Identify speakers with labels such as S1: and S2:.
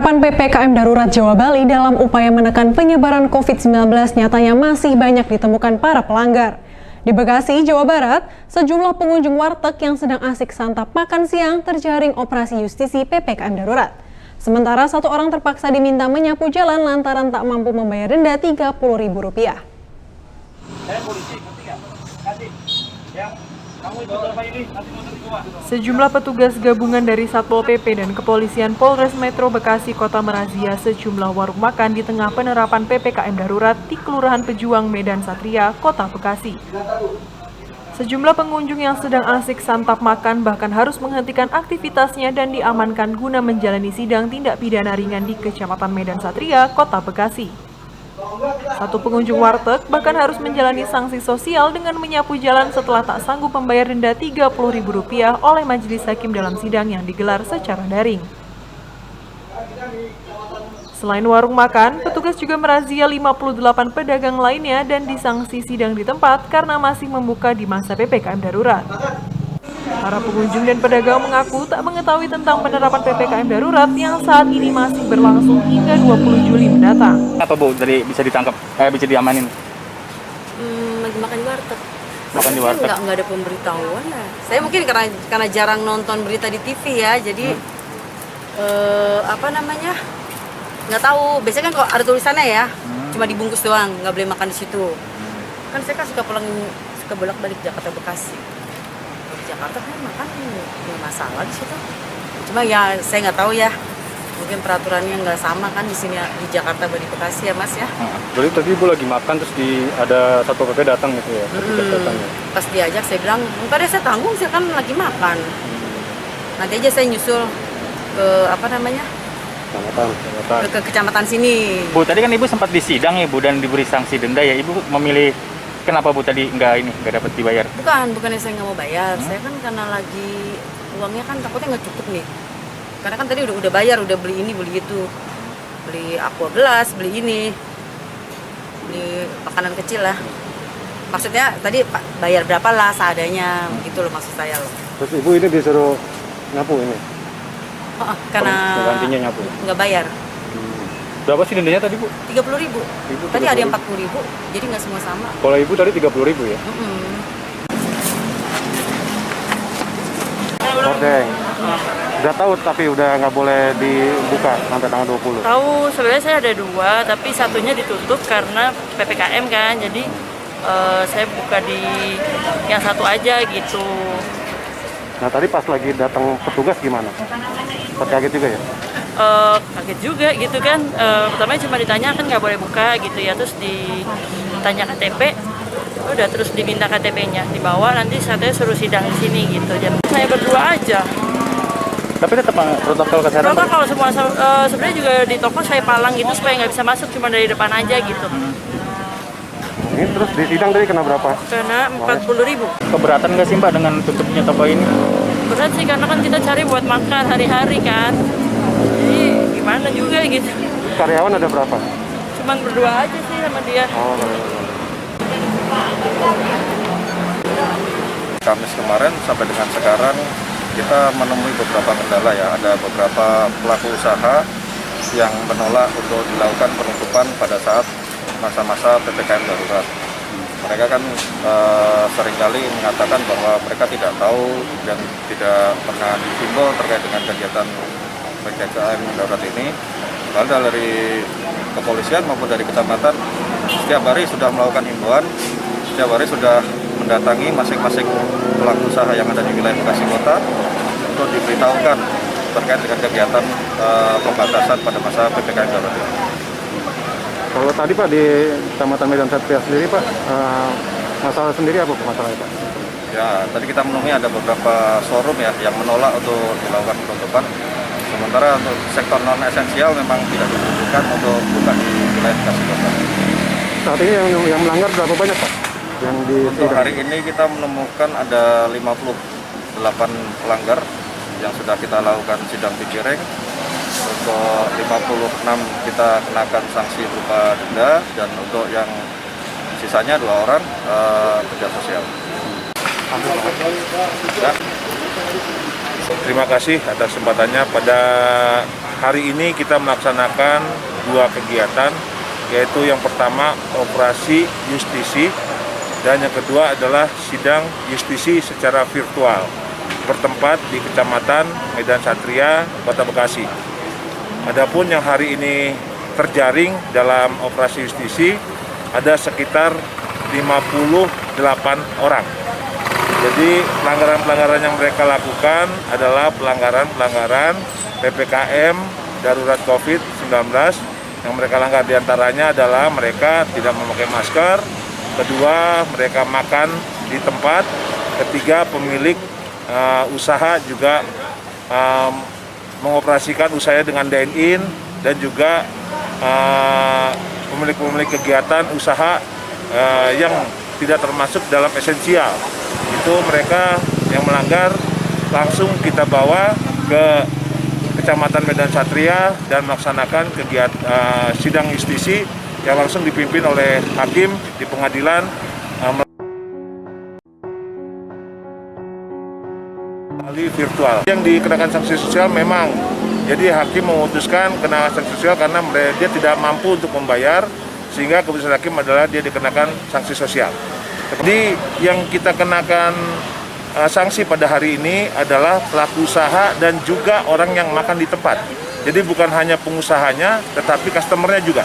S1: Penerapan PPKM Darurat Jawa Bali dalam upaya menekan penyebaran COVID-19 nyatanya masih banyak ditemukan para pelanggar. Di Bekasi, Jawa Barat, sejumlah pengunjung warteg yang sedang asik santap makan siang terjaring operasi justisi PPKM Darurat. Sementara satu orang terpaksa diminta menyapu jalan lantaran tak mampu membayar denda Rp30.000.
S2: Sejumlah petugas gabungan dari Satpol PP dan Kepolisian Polres Metro Bekasi Kota merazia sejumlah warung makan di tengah penerapan PPKM Darurat di Kelurahan Pejuang, Medan Satria, Kota Bekasi. Sejumlah pengunjung yang sedang asik santap makan bahkan harus menghentikan aktivitasnya dan diamankan guna menjalani sidang tindak pidana ringan di Kecamatan Medan Satria, Kota Bekasi. Satu pengunjung warteg bahkan harus menjalani sanksi sosial dengan menyapu jalan setelah tak sanggup membayar denda Rp30.000 oleh majelis hakim dalam sidang yang digelar secara daring. Selain warung makan, petugas juga merazia 58 pedagang lainnya dan disangsi sidang di tempat karena masih membuka di masa PPKM Darurat. Para pengunjung dan pedagang mengaku tak mengetahui tentang penerapan PPKM Darurat yang saat ini masih berlangsung hingga 20 Juli mendatang.
S3: Apa Bu, dari bisa ditangkap, bisa diamanin?
S4: Lagi makan di warteg.
S3: Makan di warteg?
S4: Nggak ada pemberitahuan ya. Saya mungkin karena jarang nonton berita di TV ya, jadi nggak tahu. Biasanya kan kalau ada tulisannya ya, cuma dibungkus doang, nggak boleh makan di situ. Kan saya kan suka bolak-balik Jakarta Bekasi. Jakarta kan makan nggak masalah di situ. Cuma ya saya nggak tahu ya, mungkin peraturannya nggak sama kan di sini di Jakarta di Bekasi ya Mas ya.
S3: Jadi tadi Ibu lagi makan terus ada Satpol PP datang gitu ya? Datang, ya?
S4: Pas diajak saya bilang, enggak deh saya tanggung, saya kan lagi makan. Nanti aja saya nyusul ke ke kecamatan sini.
S3: Bu, tadi kan Ibu sempat disidang ya Bu dan diberi sanksi denda ya. Ibu memilih kenapa Bu tadi nggak dapat dibayar?
S4: Bukannya saya nggak mau bayar. Saya kan karena lagi uangnya kan takutnya nggak cukup nih. Karena kan tadi udah bayar, udah beli ini, beli itu. Beli aqua gelas, beli ini. Beli makanan kecil lah. Maksudnya tadi bayar berapa lah seadanya, gitu loh maksud saya loh.
S5: Terus Ibu ini disuruh nyapu ini?
S4: Karena
S3: gantinya nyapu?
S4: Nggak bayar.
S3: Berapa sih dendanya tadi Bu?
S4: Rp30.000. Tadi ada yang Rp40.000, jadi nggak semua sama.
S3: Kalau Ibu tadi Rp30.000 ya?
S5: Hordeng. Udah tahu tapi udah nggak boleh dibuka sampai tanggal 20.
S6: Tahu, sebenarnya saya ada dua, tapi satunya ditutup karena PPKM kan. Jadi saya buka di yang satu aja gitu.
S5: Nah tadi pas lagi datang petugas gimana? Kaget juga ya?
S6: Kaget juga gitu kan. Pertama cuma ditanya kan nggak boleh buka gitu ya, terus ditanya KTP, udah terus diminta KTP-nya dibawa, nanti saya suruh sidang di sini gitu. Jadi saya berdua aja.
S3: Tapi tetap protokol kesehatan?
S6: Protokol semua, sebenarnya juga di toko saya palang gitu supaya nggak bisa masuk, cuma dari depan aja gitu.
S5: Ini terus di sidang tadi kena berapa?
S6: Kena Rp40.000.
S3: Keberatan nggak sih Mbak dengan tutupnya toko ini?
S6: Berat sih karena kan kita cari buat makan hari-hari kan. Jadi gimana juga gitu.
S5: Karyawan ada berapa?
S6: Cuman berdua aja sih sama dia.
S7: Kamis kemarin sampai dengan sekarang kita menemui beberapa kendala ya. Ada beberapa pelaku usaha yang menolak untuk dilakukan penutupan pada saat masa-masa PPKM Darurat. Mereka kan seringkali mengatakan bahwa mereka tidak tahu dan tidak pernah dihimbau terkait dengan kegiatan PPKM Darurat ini. Lalu dari kepolisian maupun dari kecamatan setiap hari sudah melakukan himbauan, setiap hari sudah mendatangi masing-masing pelaku usaha yang ada di wilayah Bekasi Kota untuk diberitahukan terkait dengan kegiatan pembatasan pada masa PPKM Darurat ini.
S5: Kalau tadi Pak di Kecamatan Medan Satria sendiri Pak, masalah sendiri apa masalahnya Pak?
S7: Ya, tadi kita menemui ada beberapa showroom ya yang menolak untuk dilakukan penutupan. Sementara untuk sektor non esensial memang tidak dibutuhkan untuk buka di wilayah Bekasi Kota.
S5: Saat ini yang melanggar berapa banyak Pak?
S7: Untuk hari ini kita menemukan ada 58 pelanggar yang sudah kita lakukan sidang pikiring. Untuk 56 kita kenakan sanksi berupa denda, dan untuk yang sisanya 2 orang kerja sosial.
S8: Terima kasih atas kesempatannya pada hari ini kita melaksanakan 2 kegiatan, yaitu yang pertama operasi justisi dan yang kedua adalah sidang justisi secara virtual bertempat di Kecamatan Medan Satria, Kota Bekasi. Adapun yang hari ini terjaring dalam operasi justisi ada sekitar 58 orang. Jadi pelanggaran-pelanggaran yang mereka lakukan adalah pelanggaran-pelanggaran PPKM darurat COVID-19. Yang mereka langgar diantaranya adalah mereka tidak memakai masker, kedua mereka makan di tempat, ketiga pemilik usaha juga mengoperasikan usahanya dengan dine-in, dan juga pemilik kegiatan usaha yang tidak termasuk dalam esensial. Itu mereka yang melanggar langsung kita bawa ke Kecamatan Medan Satria dan melaksanakan kegiatan sidang justisi yang langsung dipimpin oleh hakim di pengadilan melalui virtual. Yang dikenakan sanksi sosial memang, jadi hakim memutuskan kena sanksi sosial karena dia tidak mampu untuk membayar, sehingga keputusan hakim adalah dia dikenakan sanksi sosial. Jadi yang kita kenakan sanksi pada hari ini adalah pelaku usaha dan juga orang yang makan di tempat. Jadi bukan hanya pengusahanya, tetapi customernya juga.